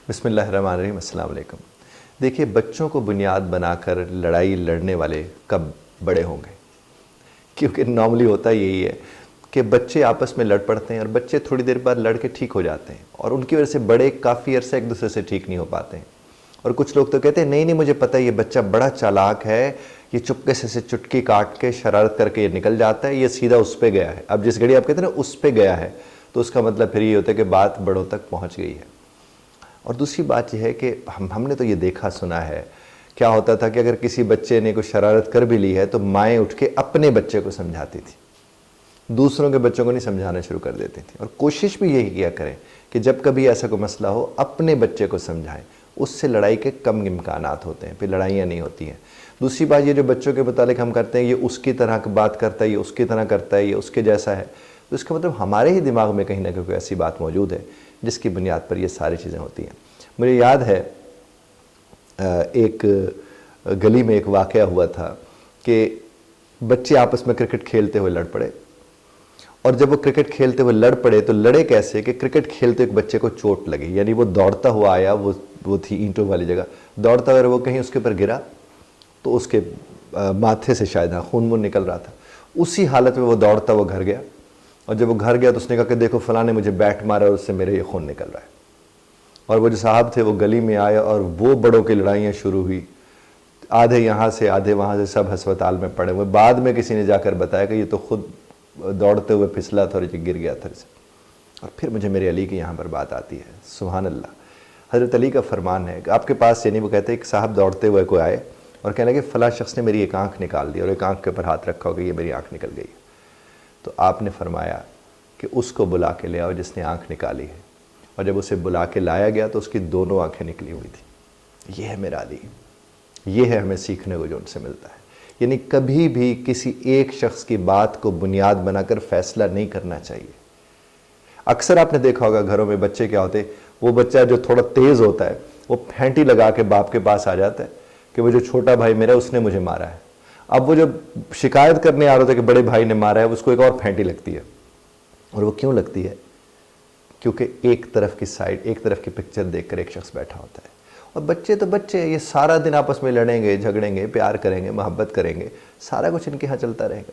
بسم اللہ الرحمن الرحیم۔ السلام علیکم۔ دیکھیے، بچوں کو بنیاد بنا کر لڑائی لڑنے والے کب بڑے ہوں گے؟ کیونکہ نارملی ہوتا یہی ہے کہ بچے آپس میں لڑ پڑتے ہیں اور بچے تھوڑی دیر بعد لڑ کے ٹھیک ہو جاتے ہیں، اور ان کی وجہ سے بڑے کافی عرصے ایک دوسرے سے ٹھیک نہیں ہو پاتے ہیں۔ اور کچھ لوگ تو کہتے ہیں نہیں مجھے پتہ ہے یہ بچہ بڑا چالاک ہے، یہ چپکے سے چٹکی کاٹ کے شرارت کر کے یہ نکل جاتا ہے، یہ سیدھا اس پہ گیا ہے۔ اب جس گھڑی آپ کہتے ہیں نا اس پہ گیا ہے، تو اس کا مطلب پھر یہ ہوتا ہے کہ بات بڑوں تک پہنچ گئی ہے۔ اور دوسری بات یہ ہے کہ ہم نے تو یہ دیکھا سنا ہے، کیا ہوتا تھا کہ اگر کسی بچے نے کوئی شرارت کر بھی لی ہے تو مائیں اٹھ کے اپنے بچے کو سمجھاتی تھی، دوسروں کے بچوں کو نہیں سمجھانا شروع کر دیتی تھی۔ اور کوشش بھی یہی کیا کریں کہ جب کبھی ایسا کوئی مسئلہ ہو اپنے بچے کو سمجھائیں، اس سے لڑائی کے کم امکانات ہوتے ہیں، پھر لڑائیاں نہیں ہوتی ہیں۔ دوسری بات یہ جو بچوں کے متعلق ہم کرتے ہیں، یہ اس کی طرح بات کرتا ہے، یہ اس کی طرح کرتا ہے، یہ اس کے جیسا ہے، تو اس کا مطلب ہمارے ہی دماغ میں کہیں نہ کہیں ایسی بات موجود ہے جس کی بنیاد پر یہ ساری چیزیں ہوتی ہیں۔ مجھے یاد ہے ایک گلی میں ایک واقعہ ہوا تھا کہ بچے آپس میں کرکٹ کھیلتے ہوئے لڑ پڑے، اور جب وہ کرکٹ کھیلتے ہوئے لڑ پڑے تو لڑے کیسے کہ کرکٹ کھیلتے ایک بچے کو چوٹ لگی، یعنی وہ دوڑتا ہوا آیا، وہ تھی اینٹوں والی جگہ، دوڑتا ہوا وہ کہیں اس کے اوپر گرا تو اس کے ماتھے سے شاید خون نکل رہا تھا۔ اسی حالت میں وہ دوڑتا وہ گھر گیا، اور جب وہ گھر گیا تو اس نے کہا کہ دیکھو فلاں نے مجھے بیٹ مارا اور اس سے میرے یہ خون نکل رہا ہے۔ اور وہ جو صاحب تھے وہ گلی میں آئے اور وہ بڑوں کی لڑائیاں شروع ہوئی، آدھے یہاں سے آدھے وہاں سے، سب ہسپتال میں پڑے ہوئے۔ بعد میں کسی نے جا کر بتایا کہ یہ تو خود دوڑتے ہوئے پھسلا تھا اور یہ گر گیا تھا۔ اور پھر مجھے میرے علی کی یہاں پر بات آتی ہے، سبحان اللہ۔ حضرت علی کا فرمان ہے کہ آپ کے پاس، یعنی وہ کہتے ہیں کہ صاحب دوڑتے ہوئے کوئی آئے اور کہنے لگے فلاں شخص نے میری ایک آنکھ نکال دی، اور ایک آنکھ کے اوپر ہاتھ رکھا ہو کہ یہ میری آنکھ نکل گئی۔ تو آپ نے فرمایا کہ اس کو بلا کے لے آؤ جس نے آنکھ نکالی ہے، اور جب اسے بلا کے لایا گیا تو اس کی دونوں آنکھیں نکلی ہوئی تھیں۔ یہ ہے میرا علی، یہ ہے ہمیں سیکھنے کو جو ان سے ملتا ہے۔ یعنی کبھی بھی کسی ایک شخص کی بات کو بنیاد بنا کر فیصلہ نہیں کرنا چاہیے۔ اکثر آپ نے دیکھا ہوگا گھروں میں بچے کیا ہوتے، وہ بچہ جو تھوڑا تیز ہوتا ہے وہ پھینٹی لگا کے باپ کے پاس آ جاتا ہے کہ وہ جو چھوٹا بھائی میرا اس نے مجھے مارا ہے۔ اب وہ جب شکایت کرنے آ رہا تھا کہ بڑے بھائی نے مارا ہے، اس کو ایک اور پھینٹی لگتی ہے۔ اور وہ کیوں لگتی ہے؟ کیونکہ ایک طرف کی سائڈ، ایک طرف کی پکچر دیکھ کر ایک شخص بیٹھا ہوتا ہے۔ اور بچے تو بچے، یہ سارا دن آپس میں لڑیں گے، جھگڑیں گے، پیار کریں گے، محبت کریں گے، سارا کچھ ان کے ہاں چلتا رہے گا۔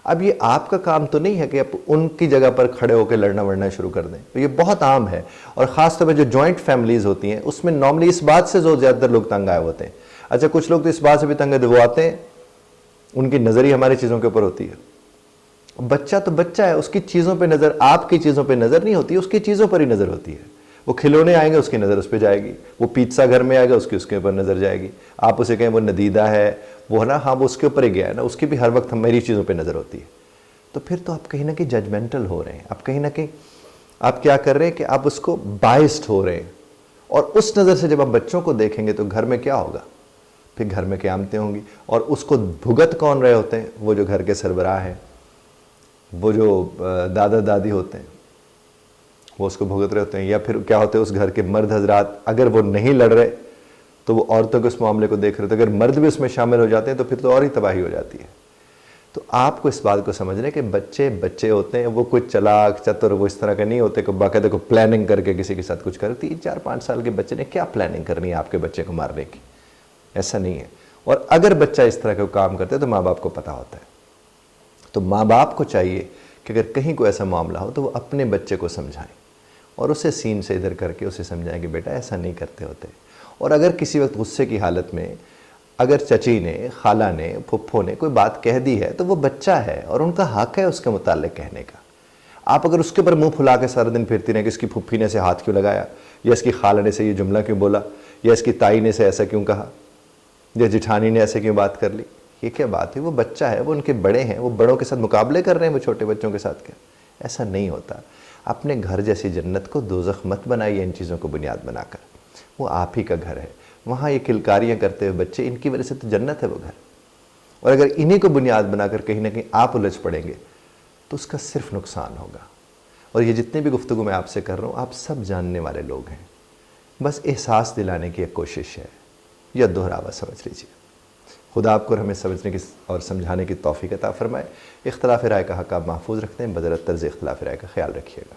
اب یہ آپ کا کام تو نہیں ہے کہ آپ ان کی جگہ پر کھڑے ہو کے لڑنا ورنا شروع کر دیں۔ تو یہ بہت عام ہے، اور خاص طور پہ جو جوائنٹ فیملیز ہوتی ہیں اس میں نارملی اس بات سے زیادہ تر لوگ تنگ آئے ہوتے ہیں۔ اچھا، کچھ لوگ تو اس بات سے بھی تنگ ہے، وہ آتے ہیں ان کی نظر ہی ہماری چیزوں کے اوپر ہوتی ہے۔ بچہ تو بچہ ہے، اس کی چیزوں پہ نظر، آپ کی چیزوں پہ نظر نہیں ہوتی، اس کی چیزوں پر ہی نظر ہوتی ہے۔ وہ کھلونے آئیں گے اس کی نظر اس پہ جائے گی، وہ پیزا گھر میں آئے گا اس کے اوپر نظر جائے گی۔ آپ اسے کہیں وہ ندیدہ ہے، وہ نا، ہاں وہ اس کے اوپر ہی گیا ہے نا، اس کی بھی ہر وقت میری چیزوں پہ نظر ہوتی ہے۔ تو پھر تو آپ کہیں نہ کہیں ججمنٹل ہو رہے ہیں، آپ کہیں نہ کہیں آپ کیا کر رہے ہیں کہ آپ اس کو بائسڈ ہو رہے ہیں۔ اور اس نظر سے جب آپ بچوں کو دیکھیں گے تو گھر میں کیا ہوگا؟ پھر گھر میں قیامتیں ہوں گی۔ اور اس کو بھگت کون رہے ہوتے ہیں؟ وہ جو گھر کے سربراہ ہیں، وہ جو دادا دادی ہوتے ہیں، وہ اس کو بھگت رہے ہوتے ہیں۔ یا پھر کیا ہوتے ہیں، اس گھر کے مرد حضرات، اگر وہ نہیں لڑ رہے تو وہ عورتوں کے اس معاملے کو دیکھ رہے ہوتے ہیں۔ اگر مرد بھی اس میں شامل ہو جاتے ہیں تو پھر تو اور ہی تباہی ہو جاتی ہے۔ تو آپ کو اس بات کو سمجھنا ہے کہ بچے بچے ہوتے ہیں، وہ کوئی چلاک چتر وہ اس طرح کے نہیں ہوتے کہ باقاعدہ کو پلاننگ کر کے کسی کے ساتھ کچھ کرے۔ 3 4 5 سال کے بچے نے کیا پلاننگ کرنی ہے آپ کے بچے کو مارنے کی؟ ایسا نہیں ہے۔ اور اگر بچہ اس طرح کا کام کرتا ہے تو ماں باپ کو پتہ ہوتا ہے۔ تو ماں باپ کو چاہیے کہ اگر کہیں کوئی ایسا معاملہ ہو تو وہ اپنے بچے کو سمجھائیں، اور اسے سین سے ادھر کر کے اسے سمجھائیں کہ بیٹا ایسا نہیں کرتے ہوتے۔ اور اگر کسی وقت غصے کی حالت میں اگر چچی نے، خالہ نے، پھپھو نے کوئی بات کہہ دی ہے تو وہ بچہ ہے اور ان کا حق ہے اس کے متعلق کہنے کا۔ آپ اگر اس کے اوپر منہ پھلا کے سارا دن پھرتی رہیں کہ اس کی پھپھی نے اسے ہاتھ کیوں لگایا، یا اس کی خالہ نے سے یہ جملہ کیوں بولا، یا اس کی تائی نے سے ایسا کیوں کہا، یا جٹھانی نے ایسے کیوں بات کر لی، یہ کیا بات ہے؟ وہ بچہ ہے، وہ ان کے بڑے ہیں، وہ بڑوں کے ساتھ مقابلے کر رہے ہیں، وہ چھوٹے بچوں کے ساتھ کیا؟ ایسا نہیں ہوتا۔ اپنے گھر جیسی جنت کو دوزخ مت بنائیے ان چیزوں کو بنیاد بنا کر۔ وہ آپ ہی کا گھر ہے، وہاں یہ کلکاریاں کرتے ہوئے بچے، ان کی وجہ سے تو جنت ہے وہ گھر۔ اور اگر انہیں کو بنیاد بنا کر کہیں نہ کہیں آپ الجھ پڑیں گے تو اس کا صرف نقصان ہوگا۔ اور یہ جتنے بھی گفتگو میں آپ سے کر رہا ہوں، آپ سب جاننے والے لوگ ہیں، بس احساس دلانے کی ایک کوشش ہے، یا دہراوا سمجھ لیجیے۔ خدا آپ کو ہمیں سمجھنے کی اور سمجھانے کی توفیق عطا فرمائے۔ اختلاف رائے کا حق آپ محفوظ رکھتے ہیں، بدرت طرز اختلاف رائے کا خیال رکھیے گا۔